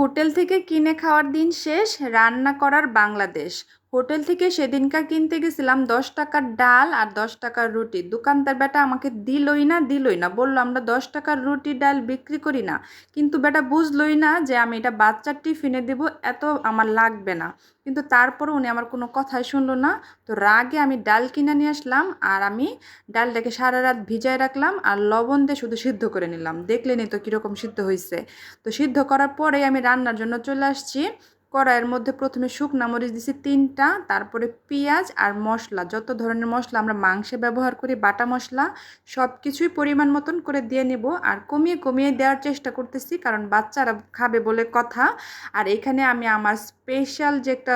Hotel থেকে কিনে খাওয়ার দিন শেষ, রান্না করার বাংলাদেশ। হোটেল থেকে সেদিনকার কিনতে গেছিলাম 10 টাকার ডাল আর 10 টাকার রুটি। দোকানদার বেটা আমাকে দিলই না, বললো আমরা 10 টাকার রুটি ডাল বিক্রি করি না। কিন্তু বেটা বুঝলই না যে আমি এটা বাচ্চার টিফিনে দেবো, এত আমার লাগবে না। কিন্তু তারপরও উনি আমার কোনো কথাই শুনলো না। তো রাগে আমি ডাল কিনে নিয়ে আসলাম, আর আমি ডালটাকে সারা রাত ভিজায় রাখলাম আর লবণ দিয়ে শুধু সিদ্ধ করে নিলাম। দেখলেনই তো কীরকম সিদ্ধ হয়েছে। তো সিদ্ধ করার পরেই আমি রান্নার জন্য চলে আসছি। কড়াইয়ের মধ্যে প্রথমে শুকনা মরিচ দিছি 3টা, তারপরে পেঁয়াজ আর মশলা, যত ধরনের মশলা আমরা মাংসে ব্যবহার করি, বাটা মশলা সব কিছুই পরিমাণ মতন করে দিয়ে নেব। আর কমিয়ে কমিয়ে দেওয়ার চেষ্টা করতেছি, কারণ বাচ্চারা খাবে বলে কথা। আর এখানে আমি আমার স্পেশাল যে একটা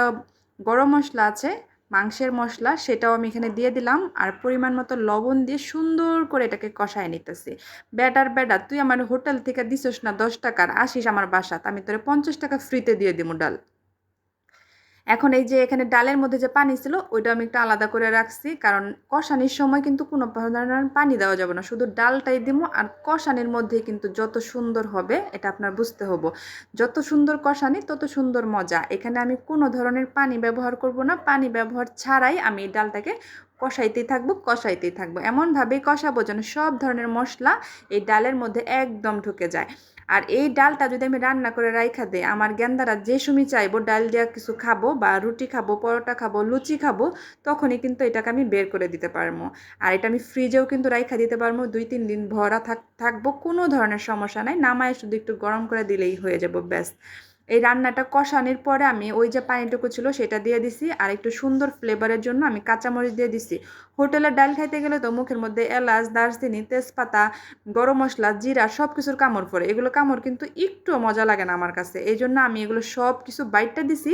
গরম মশলা আছে, মাংসের মশলা, সেটাও আমি এখানে দিয়ে দিলাম। আর পরিমাণ মতো লবণ দিয়ে সুন্দর করে এটাকে কষায় নিতেছি। বেটার তুই আমার হোটেল থেকে দিছস না 10 টাকার, আসিস আমার বাসাত, আমি তোরে 50 টাকা ফ্রিতে দিয়ে দিব ডাল। এখন এই যে এখানে ডালের মধ্যে যে পানি ছিল ওইটা আমি একটু আলাদা করে রাখছি, কারণ কষানির সময় কিন্তু কোনো ধরনের পানি দেওয়া যাবে না, শুধু ডালটাই দিব। আর কষানির মধ্যে কিন্তু যত সুন্দর হবে এটা আপনার বুঝতে হবে, যত সুন্দর কষানি তত সুন্দর মজা। এখানে আমি কোনো ধরনের পানি ব্যবহার করব না, পানি ব্যবহার ছাড়াই আমি এই ডালটাকে কষাইতেই থাকবো এমনভাবেই কষাবো যেন সব ধরনের মশলা এই ডালের মধ্যে একদম ঢুকে যায়। আর এই ডালটা যদি আমি রান্না করে রাইখা দিই, আমার গেন্দারা যে সময় চাইবো ডাল দিয়া কিছু খাবো, বা রুটি খাবো, পরোটা খাবো, লুচি খাবো, তখনই কিন্তু এটাকে আমি বের করে দিতে পারবো। আর এটা আমি ফ্রিজেও কিন্তু রাইখা দিতে পারবো, 2-3 দিন ভরা থাকবো, কোনো ধরনের সমস্যা নাই। নামায় শুধু একটু গরম করে দিলেই হয়ে যাবো, ব্যাস। এই রান্নাটা কষানোর পরে আমি ওই যে পানিটুকু ছিল সেটা দিয়ে দিছি, আর একটু সুন্দর ফ্লেভারের জন্য আমি কাঁচামরিচ দিয়ে দিছি। হোটেলের ডাল খাইতে গেলে তো মুখের মধ্যে এলাচ, দারচিনি, তেজপাতা, গরম মশলা, জিরা সব কিছুর কামড় পড়ে, এগুলো কামড় কিন্তু একটু মজা লাগে না আমার কাছে, এই জন্য আমি এগুলো সব কিছু বাইটটা দিছি।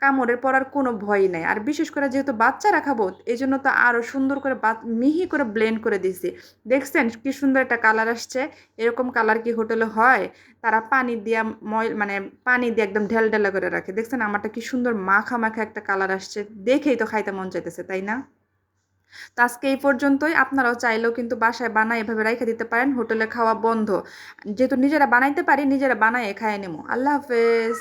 কামড়ের পড়ার কোনো ভয় নাই। আর বিশেষ করে যেহেতু বাচ্চারা খাবো, এই জন্য তো আরও সুন্দর করে মিহি করে ব্লেন্ড করে দিছি। দেখছেন কি সুন্দর একটা কালার আসছে? এরকম কালার কি হোটেলে হয়? তারা পানি দিয়া মানে পানি দিয়ে একদম ঢেলা করে রাখে। দেখছেন আমারটা কি সুন্দর মাখা মাখা একটা কালার আসছে, দেখেই তো খাইতে মন চাইতেছে, তাই না? তো আজকে এই পর্যন্তই। আপনারাও চাইলেও কিন্তু বাসায় বানায় এভাবে রাইখা দিতে পারেন, হোটেলে খাওয়া বন্ধ। যেহেতু নিজেরা বানাইতে পারি, নিজেরা বানায় খাইয়ে নেবো। আল্লাহ হাফেজ।